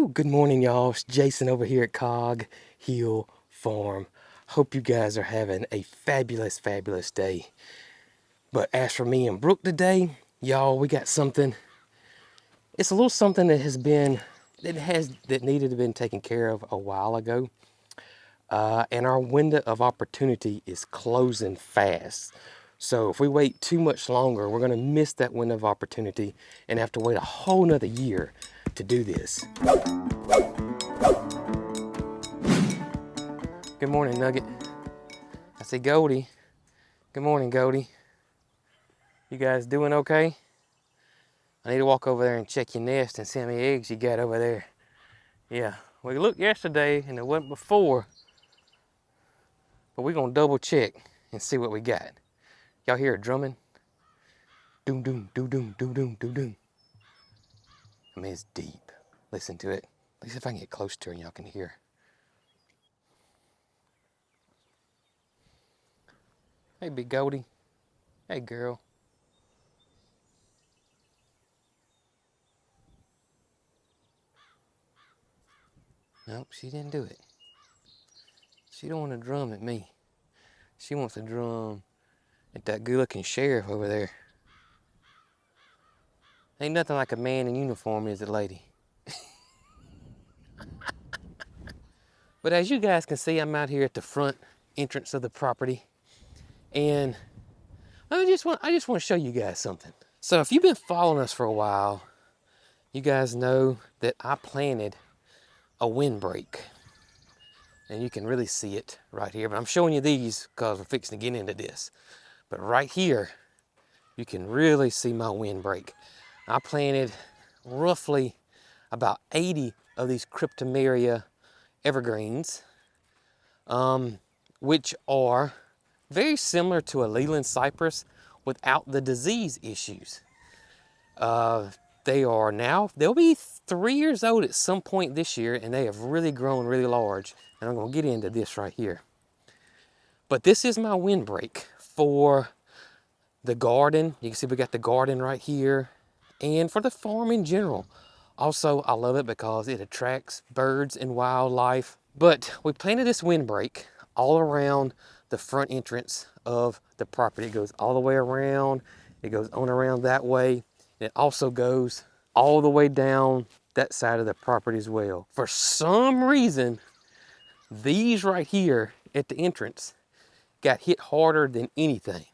Good morning, y'all. It's Jason over here at Cog Hill Farm. Hope you guys are having a fabulous day. But as for me and Brooke today, y'all, we got something. It's a little something that that needed to have been taken care of a while ago. And our window of opportunity is closing fast. So if we wait too much longer, we're gonna miss that window of opportunity and have to wait a whole nother year to do this. Good morning, Nugget. I see Goldie. Good morning, Goldie. You guys doing okay? I need to walk over there and check your nest and see how many eggs you got over there. Yeah, we looked yesterday and it wasn't before, but we're gonna double check and see what we got. Y'all hear it drumming? Doom, doom, doom, doom, doom, doom, doom, doom. I mean, it's deep. Listen to it. Let's see if I can get close to her and y'all can hear. Hey, big Goldie. Hey, girl. Nope, she didn't do it. She don't want to drum at me. She wants to drum at that good-looking sheriff over there. Ain't nothing like a man in uniform, is it, lady? But as you guys can see, I'm out here at the front entrance of the property, and I just want to show you guys something. So if you've been following us for a while, you guys know that I planted a windbreak, and you can really see it right here. But I'm showing you these because we're fixing to get into this. But right here, you can really see my windbreak. I planted roughly about 80 of these cryptomeria evergreens, which are very similar to a Leland cypress without the disease issues. They'll be 3 years old at some point this year, and they have really grown really large. And I'm gonna get into this right here. But this is my windbreak for the garden. You can see we got the garden right here, and for the farm in general. Also, I love it because it attracts birds and wildlife. But we planted this windbreak all around the front entrance of the property. It goes all the way around. It goes on around that way. And it also goes all the way down that side of the property as well. For some reason, these right here at the entrance got hit harder than anything.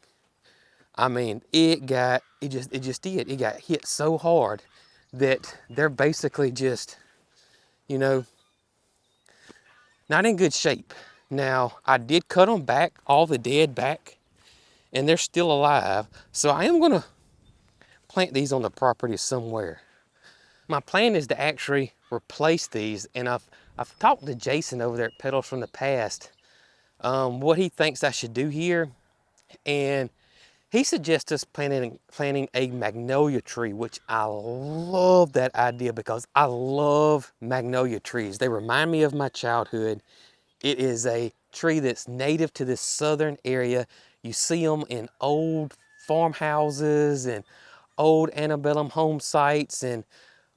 I mean, it just did. It got hit so hard that they're basically just, you know, not in good shape. Now, I did cut them back, all the dead back, and they're still alive. So I am gonna plant these on the property somewhere. My plan is to actually replace these, and I've talked to Jason over there at Petals from the Past, what he thinks I should do here, and he suggests us planting a magnolia tree, which I love that idea because I love magnolia trees. They remind me of my childhood. It is a tree that's native to this southern area. You see them in old farmhouses and old antebellum home sites and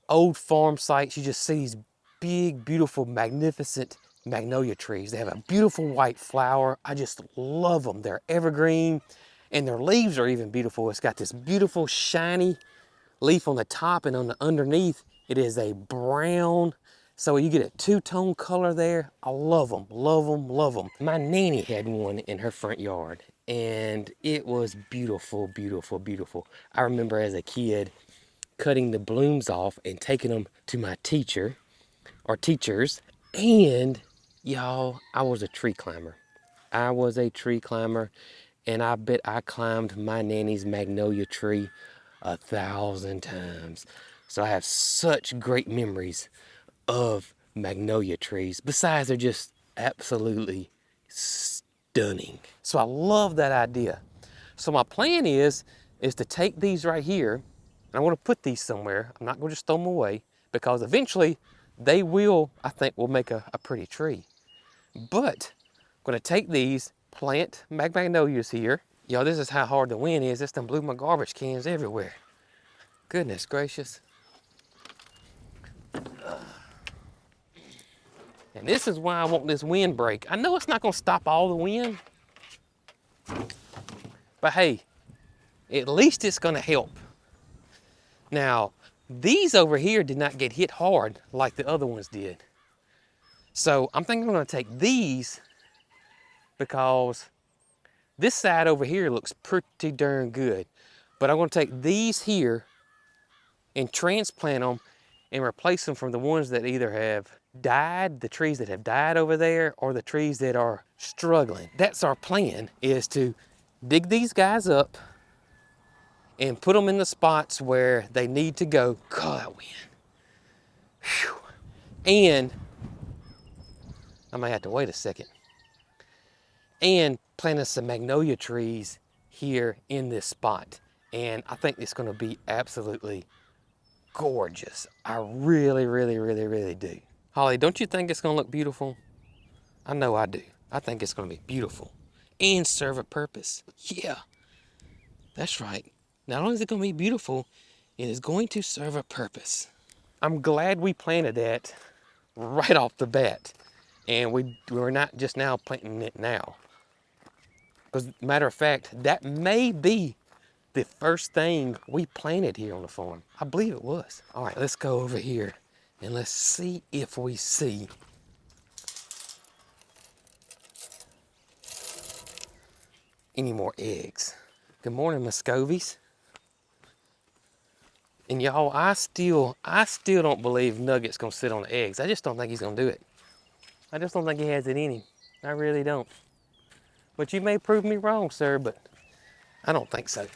old farm sites. You just see these big, beautiful, magnificent magnolia trees. They have a beautiful white flower. I just love them. They're evergreen, and their leaves are even beautiful. It's got this beautiful, shiny leaf on the top, and on the underneath, it is a brown. So you get a two-tone color there. I love them, love them, love them. My nanny had one in her front yard, and it was beautiful, beautiful, beautiful. I remember as a kid cutting the blooms off and taking them to my teacher or teachers. And y'all, I was a tree climber. I was a tree climber, and I bet I climbed my nanny's magnolia tree 1,000 times. So I have such great memories of magnolia trees. Besides, they're just absolutely stunning. So I love that idea. So my plan is to take these right here, and I want to put these somewhere. I'm not going to just throw them away because eventually they will, I think, will make a pretty tree. But I'm going to take these, plant magnolias here. Y'all, this is how hard the wind is. This done blew my garbage cans everywhere. Goodness gracious. And this is why I want this windbreak. I know it's not gonna stop all the wind, but hey, at least it's gonna help. Now, these over here did not get hit hard like the other ones did. So I'm thinking I'm gonna take these because this side over here looks pretty darn good. But I'm gonna take these here and transplant them and replace them from the ones that either have died, the trees that have died over there, or the trees that are struggling. That's our plan, is to dig these guys up and put them in the spots where they need to go. God, that wind. Whew. And I might have to wait a second. And planted some magnolia trees here in this spot. And I think it's gonna be absolutely gorgeous. I really, really, really, really do. Holly, don't you think it's gonna look beautiful? I know I do. I think it's gonna be beautiful and serve a purpose. Yeah, that's right. Not only is it gonna be beautiful, it is going to serve a purpose. I'm glad we planted that right off the bat. And we're not just now planting it now. Because matter of fact, that may be the first thing we planted here on the farm. I believe it was. All right, let's go over here and let's see if we see any more eggs. Good morning, Muscovies. And y'all, I still don't believe Nugget's gonna sit on the eggs. I just don't think he's gonna do it. I just don't think he has it in him. I really don't. But you may prove me wrong, sir, but I don't think so.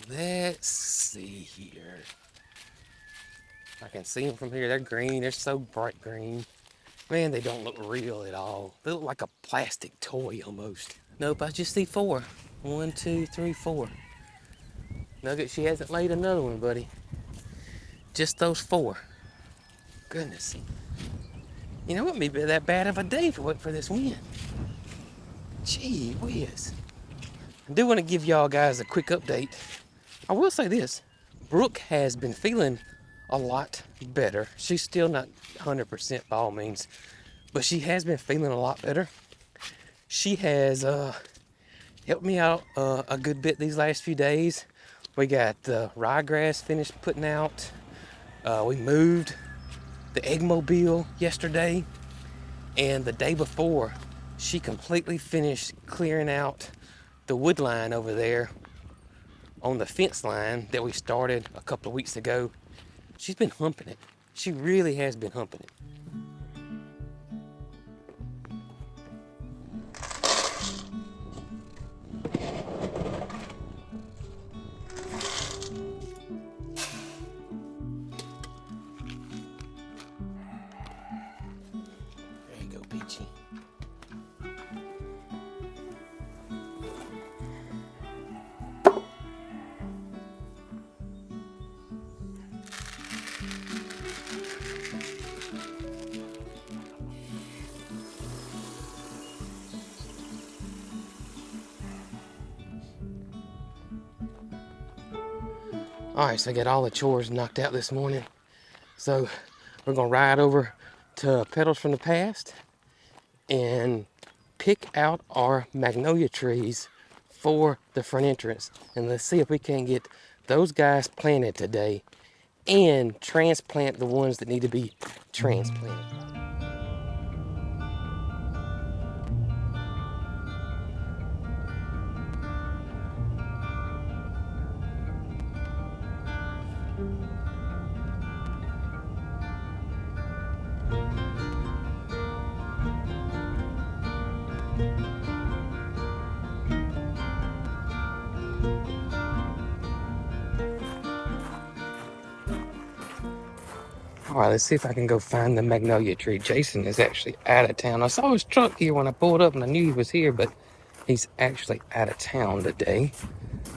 Let's see here. I can see them from here. They're green. They're so bright green. Man, they don't look real at all. They look like a plastic toy almost. Nope, I just see 4. 1, 2, 3, 4. Nugget, she hasn't laid another one, buddy. Just those 4. Goodness. You know, it wouldn't be that bad of a day if it wasn't for this wind. Gee whiz. I do want to give y'all guys a quick update. I will say this. Brooke has been feeling a lot better. She's still not 100% by all means, but she has been feeling a lot better. She has helped me out a good bit these last few days. We got the ryegrass finished putting out. We moved the eggmobile yesterday, and the day before, she completely finished clearing out the wood line over there on the fence line that we started a couple of weeks ago. She's been humping it. She really has been humping it. There you go, Peachy. All right, so I got all the chores knocked out this morning. So we're gonna ride over to Petals from the Past and pick out our magnolia trees for the front entrance. And let's see if we can get those guys planted today and transplant the ones that need to be transplanted. All right, let's see if I can go find the magnolia tree. Jason is actually out of town. I saw his truck here when I pulled up and I knew he was here, but he's actually out of town today.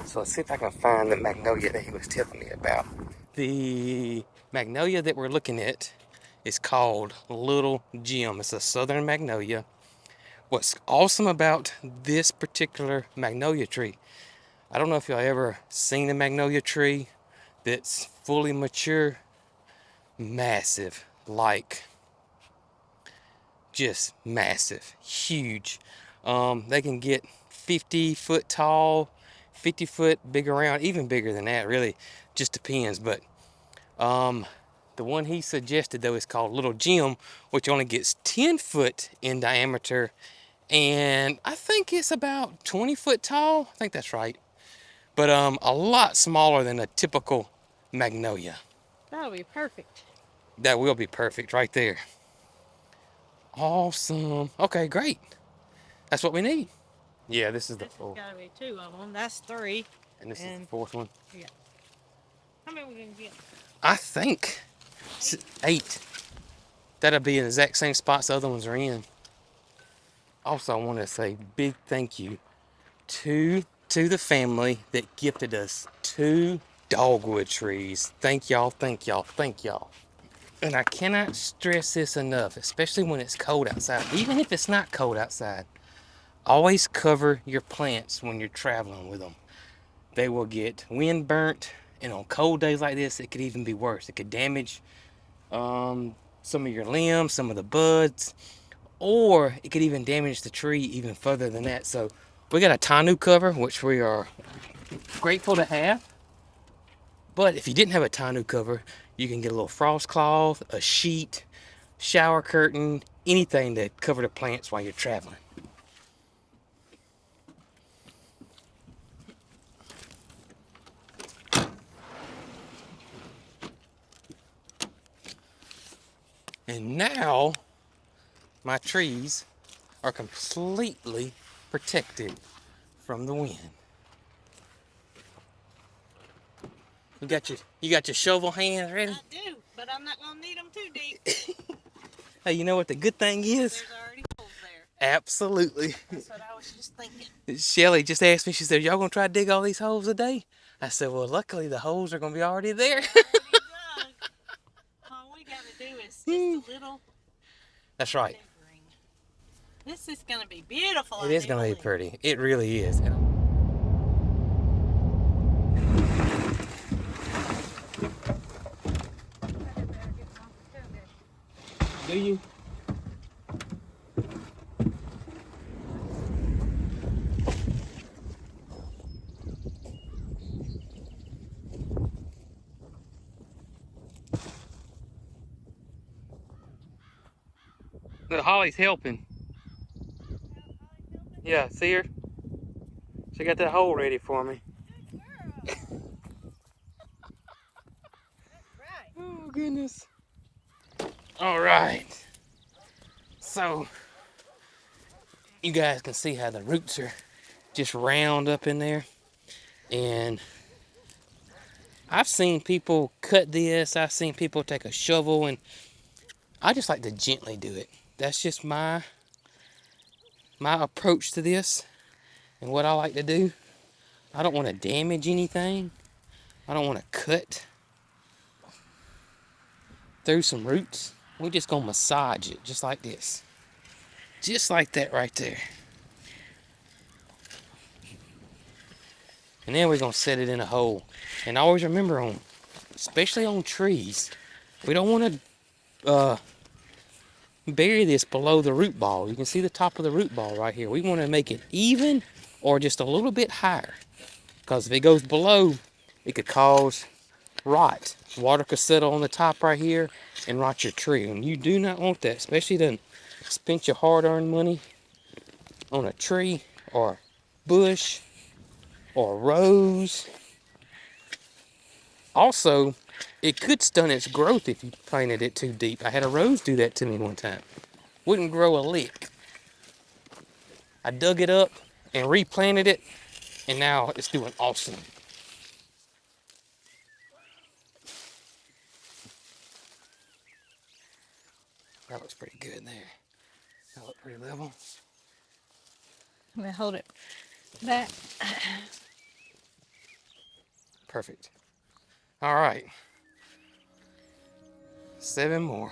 So let's see if I can find the magnolia that he was telling me about. The magnolia that we're looking at is called Little Jim. It's a southern magnolia. What's awesome about this particular magnolia tree, I don't know if y'all ever seen a magnolia tree that's fully mature, massive, like just massive, huge. They can get 50-foot tall, 50-foot big around, even bigger than that, really. Just depends. But the one he suggested, though, is called Little Jim, which only gets 10 foot in diameter. And I think it's about 20 foot tall. I think that's right. But a lot smaller than a typical magnolia. That'll be perfect. That will be perfect right there. Awesome. Okay, great. That's what we need. Yeah, this is the This has fourth. got to be 2 of them. That's 3. And this is the fourth one. Yeah. How many are we going to get? I think 8. That'll be in the exact same spots the other ones are in. Also, I want to say big thank you to the family that gifted us 2 dogwood trees. Thank y'all, thank y'all, thank y'all. And I cannot stress this enough, especially when it's cold outside. Even if it's not cold outside, always cover your plants when you're traveling with them. They will get wind burnt, and on cold days like this, it could even be worse. It could damage some of your limbs, some of the buds, or it could even damage the tree even further than that. So we got a tonneau cover, which we are grateful to have. But if you didn't have a tonneau cover, you can get a little frost cloth, a sheet, shower curtain, anything to cover the plants while you're traveling. And now my trees are completely protected from the wind. You got your shovel hands ready? I do, but I'm not going to need them too deep. Hey, you know what the good thing is? There's already holes there. Absolutely. That's what I was just thinking. Shelly just asked me, she said, y'all gonna try to dig all these holes a day? I said, well, luckily the holes are gonna be already there. Already dug. All we got to do is just a little. That's right. Diggering. This is going to be beautiful. It is gonna be pretty. It really is. Do you? Look, Holly's helping. Yeah, see her? She got that hole ready for me. Good girl. Right. Oh, goodness. All right. So, you guys can see how the roots are just round up in there. And I've seen people cut this. I've seen people take a shovel, and I just like to gently do it. That's just my approach to this and what I like to do. I don't want to damage anything. I don't want to cut through some roots. We're just gonna massage it just like this. Just like that right there. And then we're gonna set it in a hole. And always remember, especially on trees, we don't want to bury this below the root ball. You can see the top of the root ball right here. We want to make it even or just a little bit higher, because if it goes below, it could cause rot. Water could settle on the top right here and rot your tree, and you do not want that, especially to spend your hard-earned money on a tree or bush or rose. Also, it could stunt its growth if you planted it too deep. I had a rose do that to me one time. Wouldn't grow a lick. I dug it up and replanted it, and now it's doing awesome. That looks pretty good there. That looks pretty level. I'm going to hold it back. Perfect. All right. 7 more.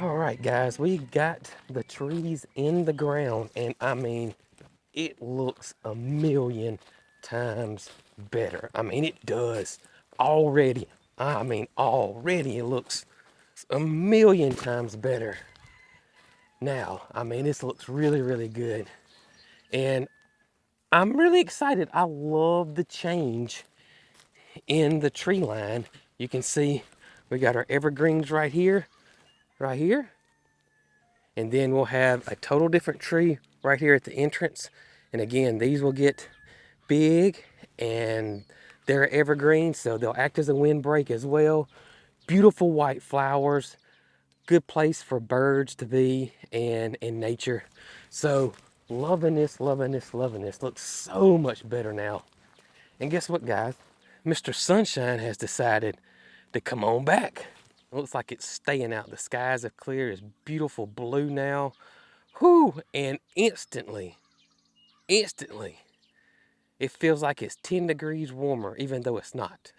All right, guys, we got the trees in the ground, and I mean, it looks a million times better. I mean, it does already. I mean, already it looks a million times better now. I mean, this looks really, really good. And I'm really excited. I love the change in the tree line. You can see we got our evergreens right here. And then we'll have a total different tree right here at the entrance. And again, these will get big and they're evergreen, so they'll act as a windbreak as well. Beautiful white flowers, good place for birds to be and in nature. So loving this, loving this, loving this. Looks so much better now. And guess what, guys? Mr. Sunshine has decided to come on back. It looks like it's staying out. The skies have cleared. It's beautiful blue now. Whew, and instantly, it feels like it's 10 degrees warmer, even though it's not.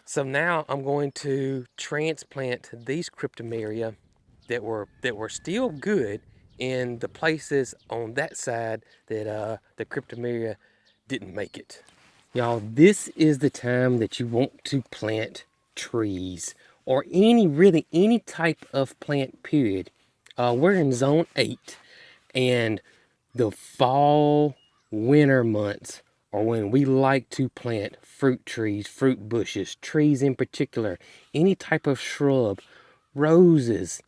So now I'm going to transplant these cryptomeria that were still good in the places on that side that the cryptomeria didn't make it. Y'all, this is the time that you want to plant trees or really any type of plant, period. We're in zone 8, and the fall, winter months are when we like to plant fruit trees, fruit bushes, trees in particular, any type of shrub, roses,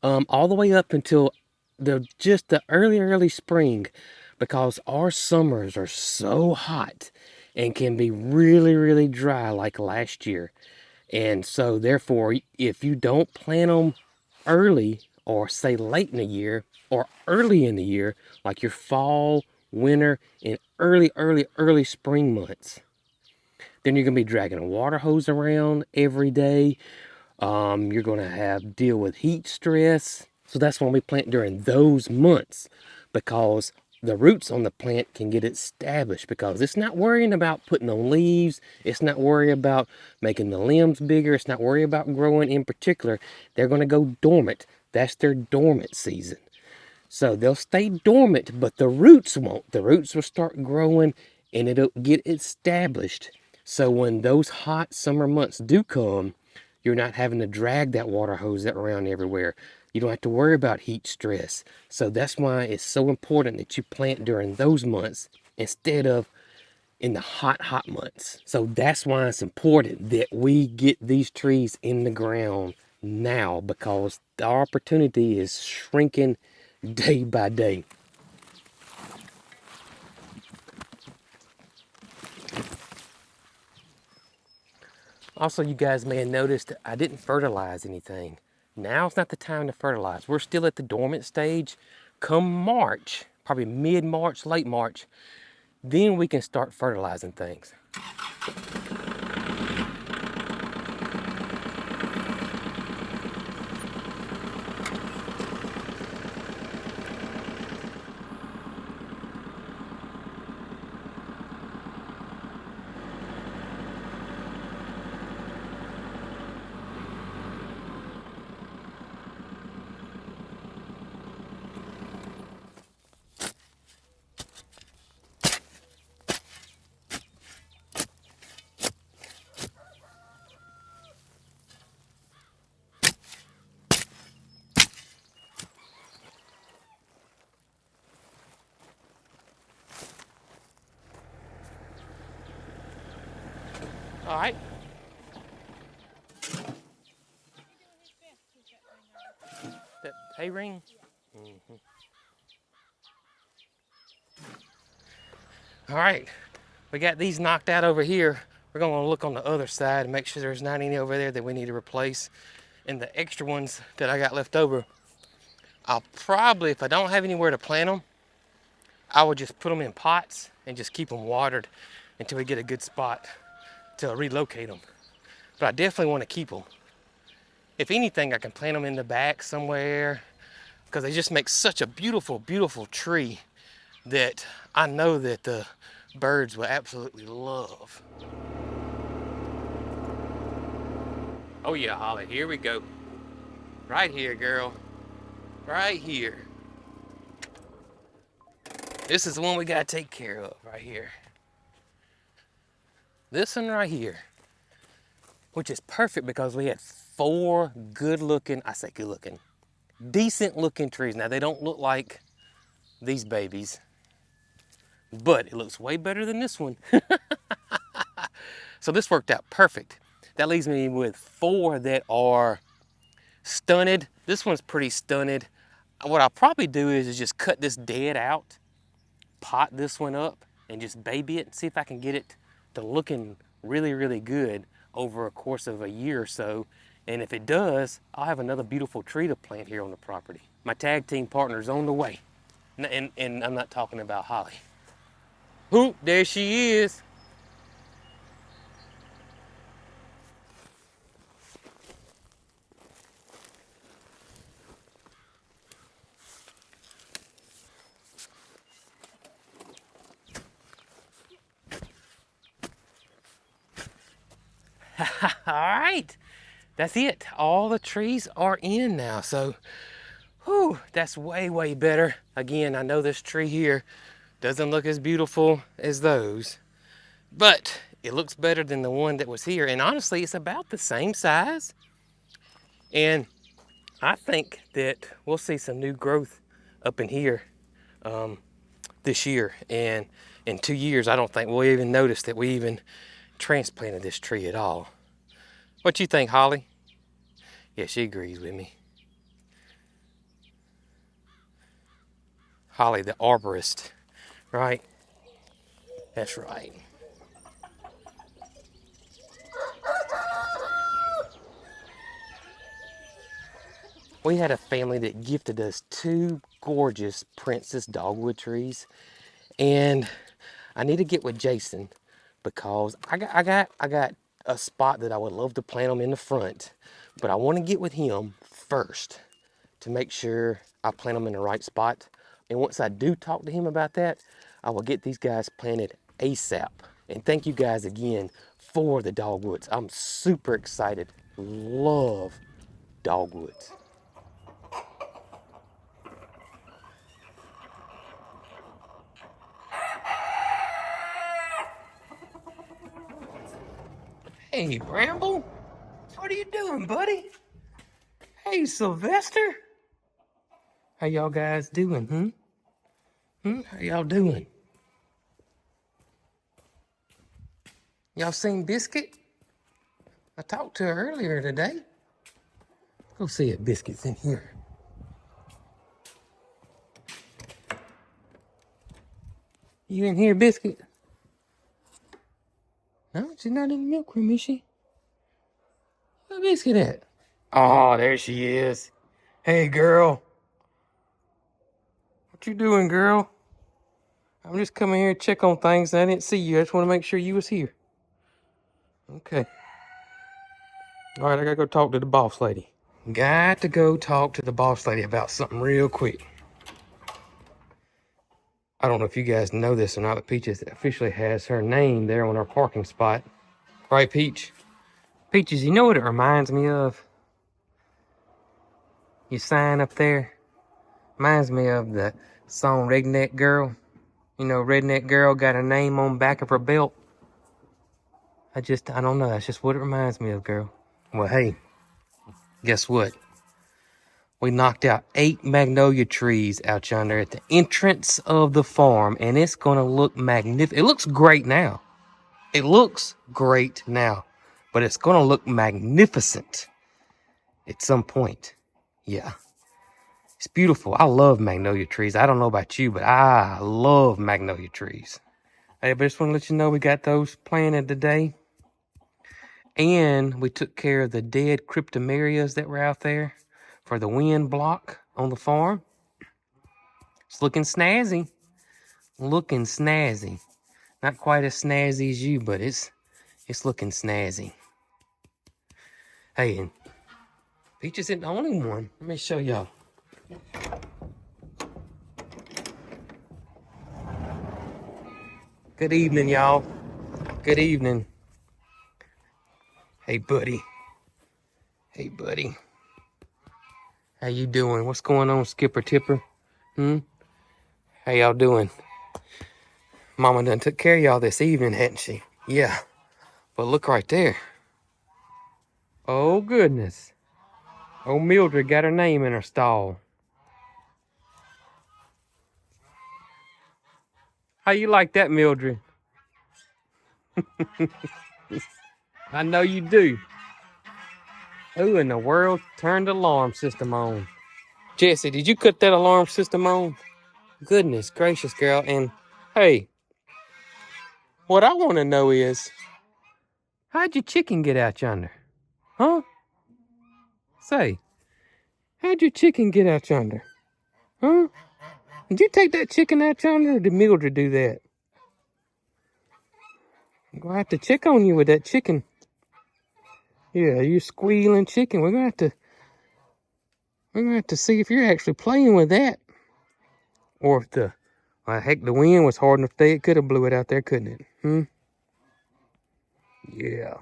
all the way up until the early spring, because our summers are so hot and can be really, really dry like last year. And so therefore, if you don't plant them early or say late in the year or early in the year, like your fall, winter, and early spring months, then you're gonna be dragging a water hose around every day. You're going to have deal with heat stress. So that's when we plant during those months, because the roots on the plant can get established, because it's not worrying about putting on leaves. It's not worrying about making the limbs bigger. It's not worrying about growing in particular. They're going to go dormant. That's their dormant season. So they'll stay dormant, but the roots won't. The roots will start growing and it'll get established. So when those hot summer months do come, you're not having to drag that water hose around everywhere. You don't have to worry about heat stress. So that's why it's so important that you plant during those months instead of in the hot months. So that's why it's important that we get these trees in the ground now, because the opportunity is shrinking day by day. Also, you guys may have noticed I didn't fertilize anything. Now's not the time to fertilize. We're still at the dormant stage. Come March, probably mid-March, late March, then we can start fertilizing things. All right. That hay ring? Mm-hmm. All right. We got these knocked out over here. We're going to look on the other side and make sure there's not any over there that we need to replace. And the extra ones that I got left over, I'll probably, if I don't have anywhere to plant them, I would just put them in pots and just keep them watered until we get a good spot to relocate them. But I definitely want to keep them. If anything, I can plant them in the back somewhere, because they just make such a beautiful, beautiful tree that I know that the birds will absolutely love. Oh yeah, Holly, here we go. Right here, girl. Right here. This is the one we gotta take care of right here. This one right here, which is perfect because we had 4 good looking, I say good looking, decent looking trees. Now they don't look like these babies, but it looks way better than this one. So this worked out perfect. That leaves me with 4 that are stunted. This one's pretty stunted. What I'll probably do is just cut this dead out, pot this one up, and just baby it and see if I can get it to looking really, really good over a course of a year or so. And if it does, I'll have another beautiful tree to plant here on the property. My tag team partner's on the way. And I'm not talking about Holly. Whoop, there she is. All right, that's it. All the trees are in now. So, whew, that's way, way better. Again, I know this tree here doesn't look as beautiful as those, but it looks better than the one that was here. And honestly, it's about the same size. And I think that we'll see some new growth up in here this year. And in 2 years, I don't think we'll even notice that we even transplanted this tree at all. What you think, Holly? Yeah, she agrees with me. Holly, the arborist, right? That's right. We had a family that gifted us 2 gorgeous princess dogwood trees, and I need to get with Jason because I got a spot that I would love to plant them in the front, but I want to get with him first to make sure I plant them in the right spot. And once I do talk to him about that, I will get these guys planted ASAP. And thank you guys again for the dogwoods. I'm super excited. Love dogwoods. Hey, Bramble. What are you doing, buddy? Hey, Sylvester. How y'all guys doing, How y'all doing? Y'all seen Biscuit? I talked to her earlier today. Go see if Biscuit's in here. You in here, Biscuit? No, she's not in the milk room, is she? Where Biscuit at? Oh, there she is. Hey, girl. What you doing, girl? I'm just coming here to check on things. I didn't see you. I just want to make sure you was here. Okay. All right, I gotta go talk to the boss lady. Got to go talk to the boss lady about something real quick. I don't know if you guys know this or not, but Peaches officially has her name there on our parking spot. Right, Peach? Peaches, you know what it reminds me of? Your sign up there reminds me of the song Redneck Girl. You know, Redneck Girl got her name on the back of her belt. I don't know. That's just what it reminds me of, girl. Well, hey, guess what? We knocked out 8 magnolia trees out yonder at the entrance of the farm, and it's going to look magnificent. It looks great now. It looks great now, but it's going to look magnificent at some point. Yeah. It's beautiful. I love magnolia trees. I don't know about you, but I love magnolia trees. Hey, but I just want to let you know we got those planted today. And we took care of the dead cryptomerias that were out there for the wind block on the farm. It's looking snazzy. Looking snazzy. Not quite as snazzy as you, but it's looking snazzy. Hey, and Peach isn't the only one. Let me show y'all. Good evening, y'all. Good evening. Hey, buddy. Hey, buddy. How you doing? What's going on, Skipper Tipper? How y'all doing? Mama done took care of y'all this evening, hadn't she? Yeah. But look right there. Oh, goodness. Oh, Mildred got her name in her stall. How you like that, Mildred? I know you do. Who in the world turned the alarm system on? Jesse, did you cut that alarm system on? Goodness gracious, girl. And hey, what I want to know is, how'd your chicken get out yonder? Huh? Say, how'd your chicken get out yonder? Huh? Did you take that chicken out yonder, or did Mildred do that? I'm gonna have to check on you with that chicken. Yeah, you squealing chicken. We're gonna have to see if you're actually playing with that. Or if well, heck, the wind was hard enough it could have blew it out there, couldn't it? Yeah.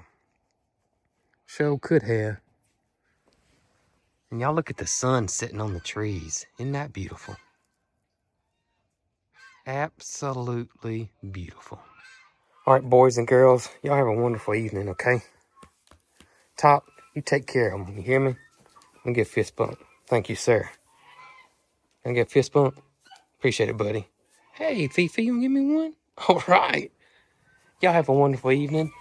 Sure could have. And y'all look at the sun sitting on the trees. Isn't that beautiful? Absolutely beautiful. All right, boys and girls, y'all have a wonderful evening, okay? Top, you take care of them. You hear me? Let me get a fist bump. Thank you, sir. Can I get a fist bump? Appreciate it, buddy. Hey, Fifi, you gonna give me one? All right. Y'all have a wonderful evening.